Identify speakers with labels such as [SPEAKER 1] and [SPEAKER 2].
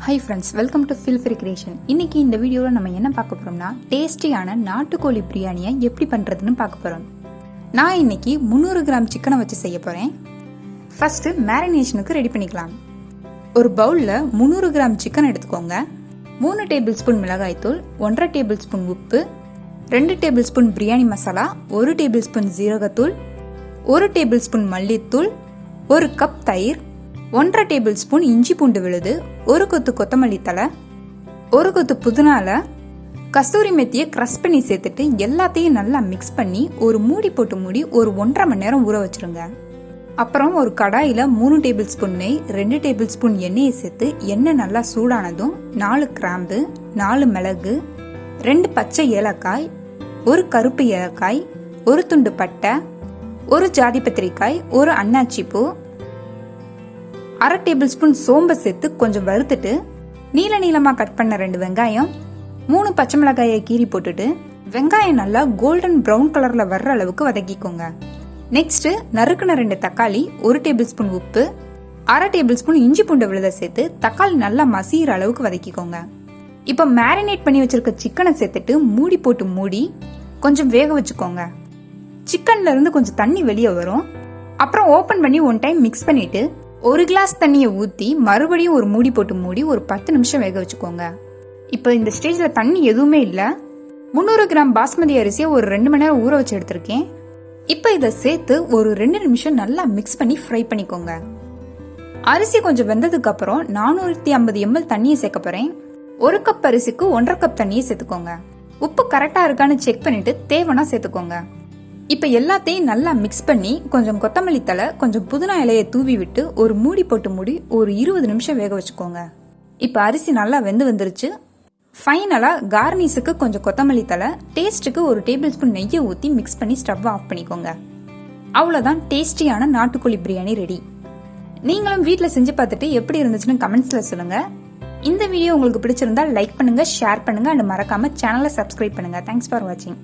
[SPEAKER 1] Hi friends, welcome to Feel Free Creation. இன்னைக்கு இந்த வீடியோல நம்ம என்ன பார்க்க போறோம்னா டேஸ்டியான நாட்டுக்கோழி பிரியாணியை எப்படி பண்றதுன்னு பார்க்க போறோம். நான் இன்னைக்கு 300 கிராம் சிக்கனை வச்சு செய்ய போறேன். ஃபர்ஸ்ட் மேரினேஷனுக்கு ரெடி பண்ணிக்கலாம். ஒரு பவுல்ல 300 கிராம் சிக்கன் எடுத்துக்கோங்க. 3 டேபிள் ஸ்பூன் மிளகாய் தூள், 1.5 டேபிள் ஸ்பூன் உப்பு, 2 table spoon biryani masala, 1 table spoon ஜீரகத்தூள், 1 டேபிள் ஸ்பூன் மல்லித்தூள், 1 கப் தயிர், 1.5 டேபிள் ஸ்பூன் இஞ்சி பூண்டு விழுது, 1 கொத்து கொத்தமல்லி தலை, 1 கொத்து புதினால, கஸ்தூரி மெத்தியை கிரஷ் பண்ணி சேர்த்துட்டு எல்லாத்தையும் நல்லா மிக்ஸ் பண்ணி ஒரு மூடி போட்டு மூடி ஒரு 1.5 மணி நேரம் ஊற வச்சிருங்க. அப்புறம் ஒரு கடாயில 3 டேபிள் ஸ்பூன் நெய், 2 டேபிள் ஸ்பூன் எண்ணெயை சேர்த்து எண்ணெய் நல்லா சூடானதும் 4 கிராம்பு, 4 மிளகு, 2 பச்சை ஏலக்காய், 1 கருப்பு ஏலக்காய், 1 துண்டு பட்டை, 1 ஜாதி பத்திரிக்காய், 1 அன்னாச்சி பூ, 1/2 டேபிள் ஸ்பூன் சோம்பை சேர்த்து கொஞ்சம் வறுத்துட்டு நீல நீளமா கட் பண்ண 2 வெங்காயம், 3 பச்சை மிளகாயை கீறி போட்டுட்டு வெங்காயம் நல்லா கோல்டன் பிரவுன் கலர்ல வர்ற அளவுக்கு வதக்கிக்கோங்க. நெக்ஸ்ட் நறுக்குன 2 தக்காளி, 1 டேபிள் ஸ்பூன் உப்பு, 1/2 டேபிள் ஸ்பூன் இஞ்சி பூண்டு விழுத சேர்த்து தக்காளி நல்லா மசிகிற அளவுக்கு வதக்கிக்கோங்க. இப்போ மேரினேட் பண்ணி வச்சிருக்க சிக்கனை சேர்த்துட்டு மூடி போட்டு மூடி கொஞ்சம் வேக வச்சுக்கோங்க. சிக்கன்ல இருந்து கொஞ்சம் தண்ணி வெளியே வரும். அப்புறம் ஓபன் பண்ணி 1 டைம் மிக்ஸ் பண்ணிட்டு 1 கிளாஸ் தண்ணியை ஊற்றி மறுபடியும் ஒரு மூடி போட்டு மூடி ஒரு 10 நிமிஷம் வேக வச்சுக்கோங்க. இப்போ இந்த ஸ்டேஜில் தண்ணி எதுவுமே இல்லை. 300 கிராம் பாஸ்மதி அரிசியை ஒரு 2 மணி நேரம் ஊற வச்சு எடுத்திருக்கேன். இப்போ இதை சேர்த்து ஒரு 2 நிமிஷம் நல்லா மிக்ஸ் பண்ணி ஃப்ரை பண்ணிக்கோங்க. அரிசி கொஞ்சம் வெந்ததுக்கு அப்புறம் 450 ml தண்ணியை சேர்க்க போறேன். 1 கப் அரிசிக்கு 1.5 கப் தண்ணியை சேர்த்துக்கோங்க. உப்பு கரெக்டா இருக்கான்னு செக் பண்ணிட்டு தேவைன்னா சேர்த்துக்கோங்க. இப்ப எல்லாத்தையும் நல்லா மிக்ஸ் பண்ணி கொஞ்சம் கொத்தமல்லி தலை, கொஞ்சம் புதினா இலையை தூவி விட்டு ஒரு மூடி போட்டு மூடி ஒரு 20 நிமிஷம் வேக வச்சுக்கோங்க. இப்ப அரிசி நல்லா வெந்து வந்துருச்சு. ஃபைனலா கார்னிஷுக்கு கொஞ்சம் கொத்தமல்லி தலை, டேஸ்ட்டுக்கு 1 டேபிள் ஸ்பூன் நெய்யை ஊற்றி மிக்ஸ் பண்ணி ஸ்டவ் ஆஃப் பண்ணிக்கோங்க. அவ்வளோதான், டேஸ்டியான நாட்டுக்கோழி பிரியாணி ரெடி. நீங்களும் வீட்டில் செஞ்சு பார்த்துட்டு எப்படி இருந்துச்சுன்னு கமெண்ட்ஸ்ல சொல்லுங்க. இந்த வீடியோ உங்களுக்கு பிடிச்சிருந்தா லைக் பண்ணுங்க, ஷேர் பண்ணுங்க அண்ட் மறக்காம சேனலை சப்ஸ்கிரைப் பண்ணுங்க. தேங்க்ஸ் ஃபார் வாட்சிங்.